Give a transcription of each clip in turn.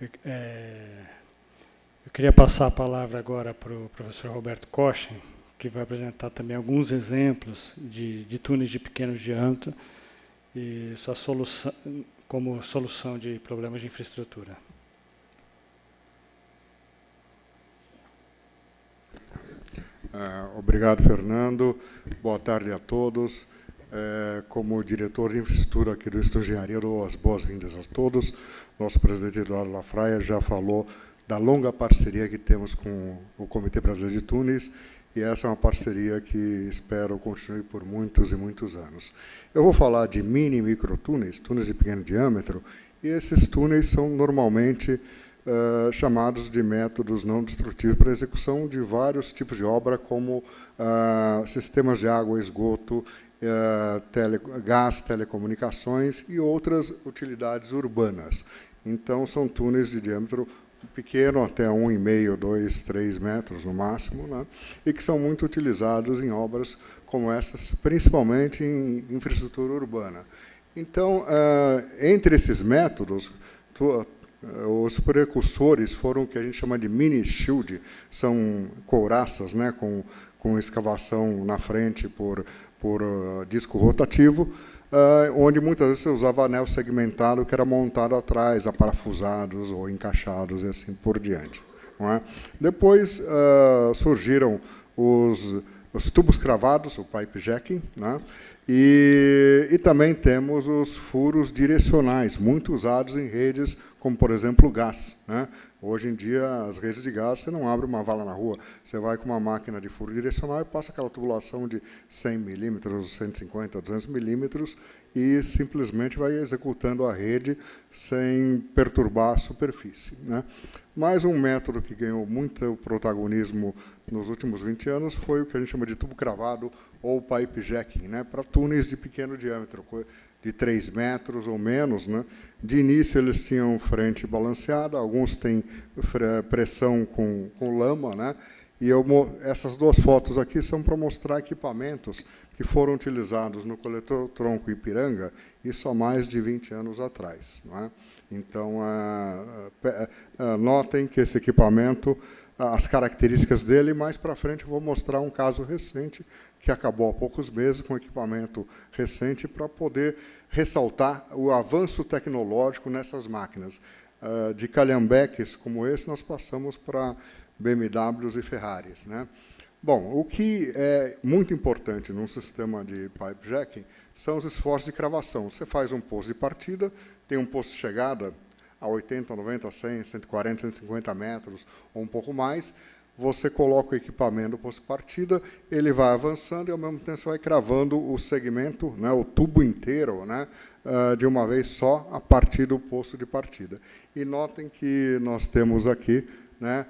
Eu queria passar a palavra agora para o professor Roberto Kochen, que vai apresentar também alguns exemplos de túneis de pequeno diâmetro e sua solução, como solução de problemas de infraestrutura. Obrigado, Fernando. Boa tarde a todos. Como diretor de infraestrutura aqui do Instituto de Engenharia, dou as boas-vindas a todos. Nosso presidente Eduardo Lafraia já falou da longa parceria que temos com o Comitê Brasileiro de Túneis, e essa é uma parceria que espero continue por muitos e muitos anos. Eu vou falar de mini e microtúneis, túneis de pequeno diâmetro, e esses túneis são normalmente chamados de métodos não destrutivos para a execução de vários tipos de obra, como sistemas de água, esgoto, gás, telecomunicações e outras utilidades urbanas. Então, são túneis de diâmetro pequeno, até 1,5, 2, 3 metros no máximo, né? E que são muito utilizados em obras como essas, principalmente em infraestrutura urbana. Então, entre esses métodos, os precursores foram o que a gente chama de mini shield, são couraças, né, com escavação na frente por disco rotativo, onde muitas vezes você usava anel segmentado que era montado atrás, aparafusados ou encaixados e assim por diante. Não é? Depois surgiram os tubos cravados, o pipe jacking, né? E também temos os furos direcionais, muito usados em redes como, por exemplo, o gás, né? Hoje em dia, as redes de gás, você não abre uma vala na rua, você vai com uma máquina de furo direcional e passa aquela tubulação de 100 milímetros, 150, 200 milímetros e simplesmente vai executando a rede sem perturbar a superfície, né? Mais um método que ganhou muito protagonismo nos últimos 20 anos foi o que a gente chama de tubo cravado ou pipe jacking, né? Para túneis de pequeno diâmetro, de 3 metros ou menos, né? De início, eles tinham frente balanceada, alguns têm pressão com lama, né? E essas duas fotos aqui são para mostrar equipamentos que foram utilizados no coletor tronco Ipiranga, isso há mais de 20 anos atrás, não é? Então, notem que esse equipamento, as características dele, mais para frente eu vou mostrar um caso recente, que acabou há poucos meses, com equipamento recente, para poder ressaltar o avanço tecnológico nessas máquinas. De calhambeques como esse, nós passamos para BMWs e Ferraris, né? Bom, o que é muito importante num sistema de pipe jacking são os esforços de cravação. Você faz um posto de partida, tem um posto de chegada a 80, 90, 100, 140, 150 metros ou um pouco mais, você coloca o equipamento do posto de partida, ele vai avançando e, ao mesmo tempo, você vai cravando o segmento, né, o tubo inteiro, né, de uma vez só, a partir do posto de partida. E notem que nós temos aqui, né,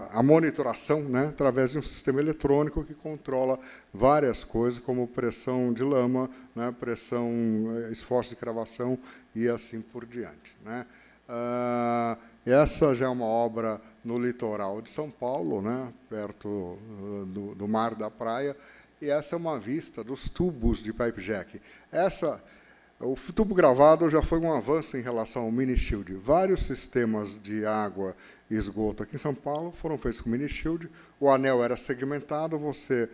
a monitoração, né, através de um sistema eletrônico que controla várias coisas, como pressão de lama, né, pressão, esforço de cravação e assim por diante, né. Essa já é uma obra no litoral de São Paulo, né, perto do Mar da Praia, e essa é uma vista dos tubos de pipe jack. O tubo gravado já foi um avanço em relação ao mini shield. Vários sistemas de água e esgoto aqui em São Paulo foram feitos com mini shield. O anel era segmentado, você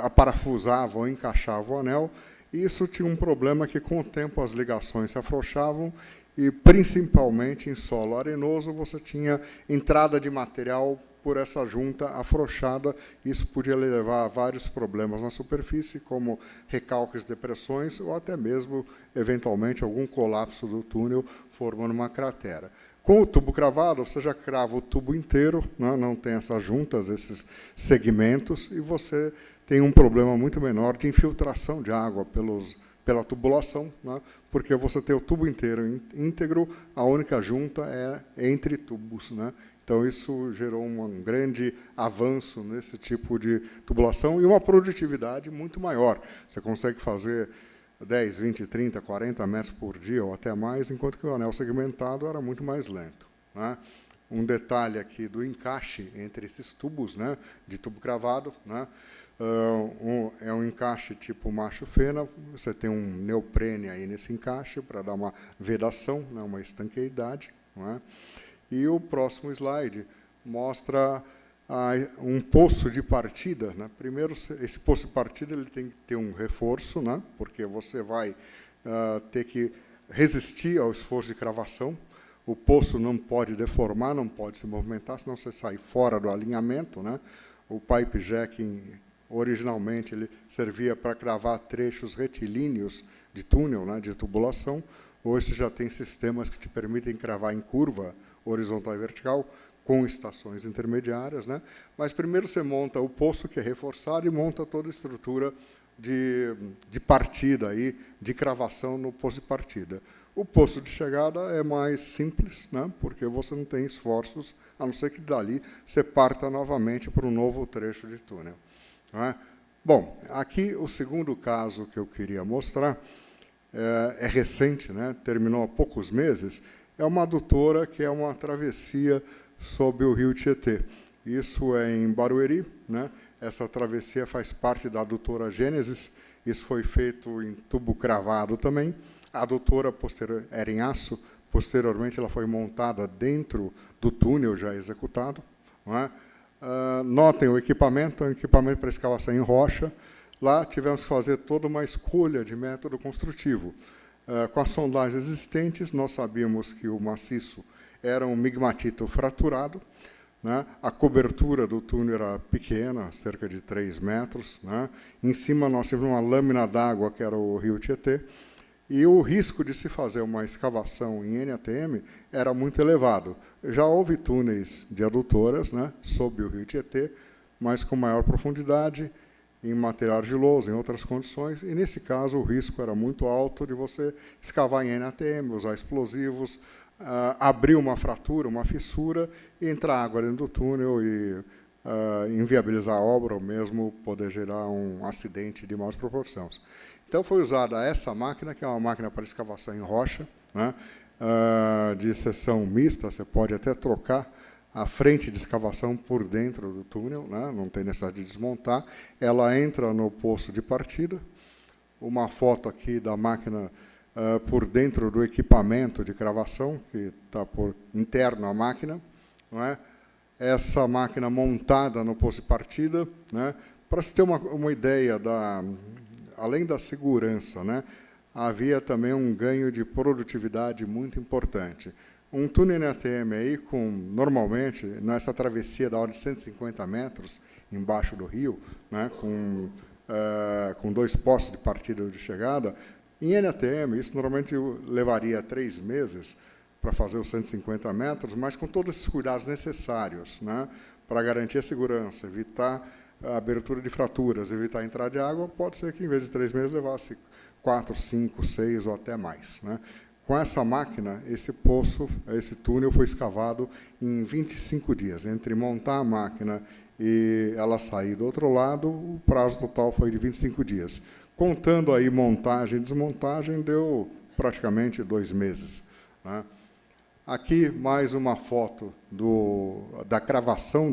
aparafusava ou encaixava o anel, e isso tinha um problema que, com o tempo, as ligações se afrouxavam e, principalmente, em solo arenoso, você tinha entrada de material por essa junta afrouxada. Isso podia levar a vários problemas na superfície, como recalques, depressões ou até mesmo, eventualmente, algum colapso do túnel, formando uma cratera. Com o tubo cravado, você já crava o tubo inteiro, né? Não tem essas juntas, esses segmentos, e você tem um problema muito menor de infiltração de água pela tubulação, né? Porque você tem o tubo inteiro íntegro, a única junta é entre tubos, né? Então, isso gerou um grande avanço nesse tipo de tubulação e uma produtividade muito maior. Você consegue fazer 10, 20, 30, 40 metros por dia ou até mais, enquanto que o anel segmentado era muito mais lento, né? Um detalhe aqui do encaixe entre esses tubos, né, de tubo cravado, né? É um encaixe tipo macho-fena, você tem um neoprene aí nesse encaixe para dar uma vedação, né, uma estanqueidade. Não é? E o próximo slide mostra um poço de partida. Né? Primeiro, esse poço de partida ele tem que ter um reforço, né? Porque você vai ter que resistir ao esforço de cravação. O poço não pode deformar, não pode se movimentar, senão você sai fora do alinhamento. Né? O pipe jacking, originalmente, ele servia para cravar trechos retilíneos de túnel, né, de tubulação. Hoje você já tem sistemas que te permitem cravar em curva horizontal e vertical, com estações intermediárias. Né? Mas primeiro você monta o poço, que é reforçado, e monta toda a estrutura de partida, aí, de cravação no poço de partida. O poço de chegada é mais simples, né, porque você não tem esforços, a não ser que dali você parta novamente para um novo trecho de túnel. Não é? Bom, aqui o segundo caso que eu queria mostrar é recente, né, terminou há poucos meses, é uma adutora que é uma travessia sob o rio Tietê. Isso é em Barueri, né? Essa travessia faz parte da adutora Gênesis, isso foi feito em tubo cravado também. A adutora era em aço, posteriormente ela foi montada dentro do túnel já executado. Não é? Notem o equipamento, é um equipamento para escavação em rocha. Lá tivemos que fazer toda uma escolha de método construtivo. Com as sondagens existentes, nós sabíamos que o maciço era um migmatito fraturado, né? A cobertura do túnel era pequena, cerca de 3 metros. Né? Em cima nós tínhamos uma lâmina d'água, que era o rio Tietê, e o risco de se fazer uma escavação em NATM era muito elevado. Já houve túneis de adutoras, né, sob o rio Tietê, mas com maior profundidade, em material argiloso, em outras condições, e nesse caso o risco era muito alto de você escavar em NATM, usar explosivos, abrir uma fratura, uma fissura, e entrar água dentro do túnel e inviabilizar a obra, ou mesmo poder gerar um acidente de maiores proporções. Então foi usada essa máquina, que é uma máquina para escavação em rocha, né, de seção mista, você pode até trocar a frente de escavação por dentro do túnel, né, não tem necessidade de desmontar. Ela entra no poço de partida. Uma foto aqui da máquina por dentro do equipamento de cravação, que está por interno à máquina. Não é? Essa máquina montada no poço de partida, né, para se ter uma ideia, além da segurança, né, havia também um ganho de produtividade muito importante. Um túnel NATM aí, normalmente, nessa travessia da ordem de 150 metros, embaixo do rio, né, com 2 postos de partida e de chegada, em NATM, isso normalmente levaria 3 meses para fazer os 150 metros, mas com todos esses cuidados necessários, né, para garantir a segurança, evitar a abertura de fraturas, evitar a entrada de água, pode ser que, em vez de 3 meses, levasse 4, 5, 6 ou até mais. Né? Com essa máquina, esse túnel foi escavado em 25 dias. Entre montar a máquina e ela sair do outro lado, o prazo total foi de 25 dias. Contando aí montagem e desmontagem, deu praticamente 2 meses. Né? Aqui, mais uma foto da cravação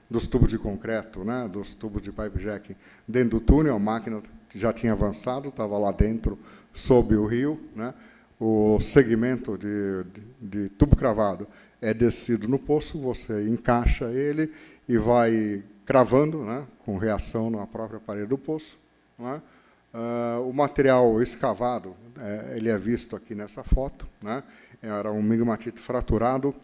dos tubos de concreto, né, dos tubos de pipe jacking dentro do túnel. A máquina já tinha avançado, estava lá dentro, sob o rio. Né? O segmento de tubo cravado é descido no poço, você encaixa ele e vai cravando, né, com reação na própria parede do poço. Né? O material escavado, ele é visto aqui nessa foto. Né? Era um migmatito fraturado.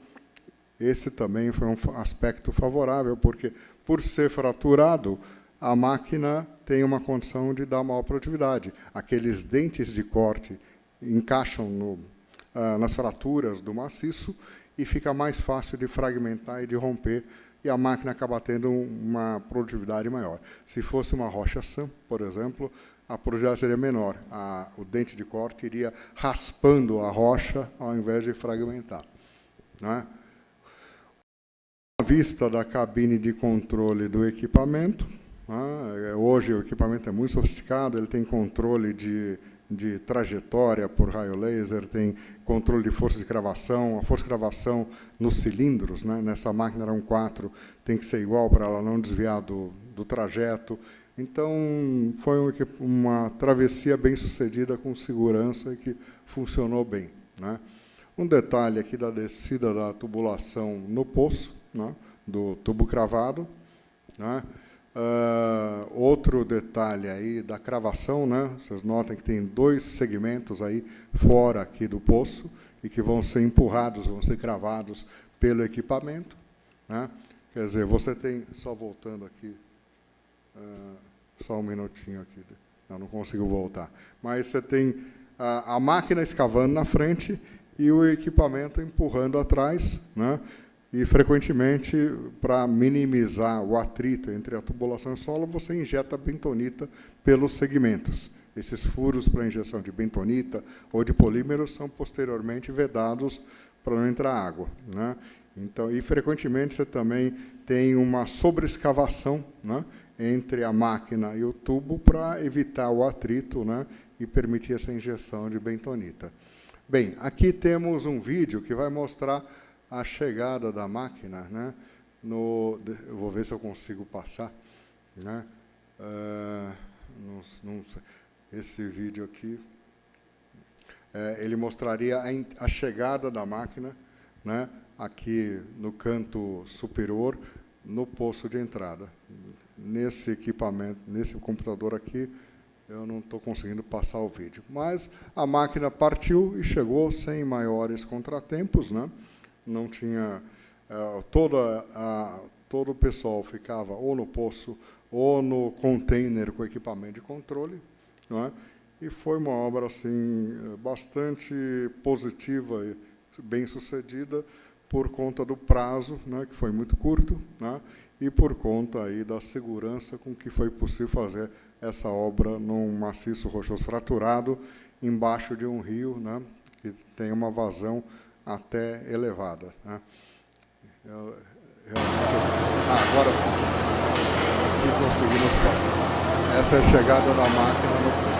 Esse também foi um aspecto favorável, porque, por ser fraturado, a máquina tem uma condição de dar maior produtividade. Aqueles dentes de corte encaixam nas fraturas do maciço e fica mais fácil de fragmentar e de romper, e a máquina acaba tendo uma produtividade maior. Se fosse uma rocha sã, por exemplo, a produtividade seria menor. O dente de corte iria raspando a rocha ao invés de fragmentar. Né? A vista da cabine de controle do equipamento. Né? Hoje o equipamento é muito sofisticado, ele tem controle de trajetória por raio laser, tem controle de força de cravação. A força de cravação nos cilindros, né? Nessa máquina eram 4, tem que ser igual para ela não desviar do trajeto. Então, foi uma travessia bem sucedida, com segurança, e que funcionou bem, né? Um detalhe aqui da descida da tubulação no poço, né, do tubo cravado, né? Outro detalhe aí da cravação, né? Vocês notam que tem 2 segmentos aí fora aqui do poço e que vão ser empurrados, vão ser cravados pelo equipamento, né? Quer dizer, você tem, só voltando aqui, só um minutinho aqui, não consigo voltar, mas você tem a máquina escavando na frente e o equipamento empurrando atrás, né? E, frequentemente, para minimizar o atrito entre a tubulação e o solo, você injeta bentonita pelos segmentos. Esses furos para injeção de bentonita ou de polímeros são, posteriormente, vedados para não entrar água, né? Então, e, frequentemente, você também tem uma sobreescavação, né, entre a máquina e o tubo para evitar o atrito, né, e permitir essa injeção de bentonita. Bem, aqui temos um vídeo que vai mostrar a chegada da máquina, né? Eu vou ver se eu consigo passar, né? Não sei. Esse vídeo aqui, ele mostraria a chegada da máquina, né? Aqui no canto superior, no poço de entrada. Nesse equipamento, nesse computador aqui, eu não estou conseguindo passar o vídeo. Mas a máquina partiu e chegou sem maiores contratempos, né? Não tinha... todo o pessoal ficava ou no poço ou no container com equipamento de controle, não é? E foi uma obra assim, bastante positiva e bem sucedida por conta do prazo, né, que foi muito curto, né, e por conta aí da segurança com que foi possível fazer essa obra num maciço rochoso fraturado embaixo de um rio, né, que tem uma vazão até elevada, né. Agora sim, aqui conseguimos passar. Essa é a chegada da máquina no poço.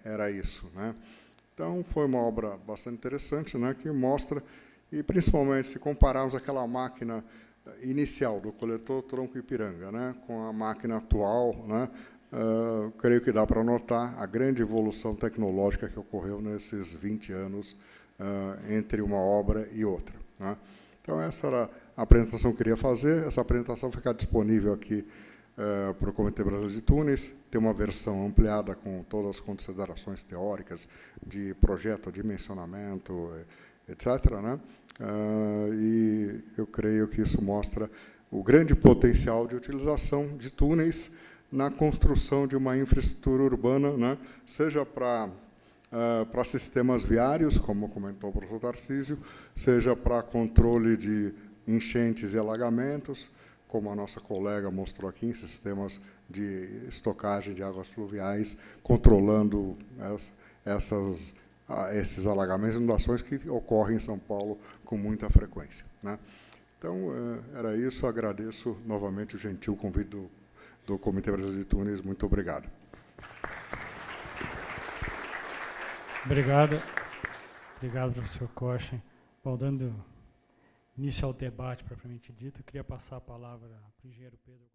Era isso, né. Então, foi uma obra bastante interessante, né, que mostra, e principalmente se compararmos aquela máquina inicial do coletor Tronco Ipiranga, né, com a máquina atual, né, creio que dá para notar a grande evolução tecnológica que ocorreu nesses 20 anos entre uma obra e outra, né. Então, essa era a apresentação que eu queria fazer. Essa apresentação fica disponível aqui para o Comitê Brasileiro de Túneis. Tem uma versão ampliada com todas as considerações teóricas de projeto, dimensionamento, etc., né? E eu creio que isso mostra o grande potencial de utilização de túneis na construção de uma infraestrutura urbana, né? Seja para sistemas viários, como comentou o professor Tarcísio, seja para controle de enchentes e alagamentos, como a nossa colega mostrou aqui, em sistemas de estocagem de águas pluviais, controlando esses alagamentos e inundações que ocorrem em São Paulo com muita frequência, né? Então, era isso. Agradeço novamente o gentil convite do Comitê Brasileiro de Túneis. Muito obrigado. Obrigado. Obrigado, professor Kochen. Bom, dando início ao debate propriamente dito, eu queria passar a palavra para o engenheiro Pedro.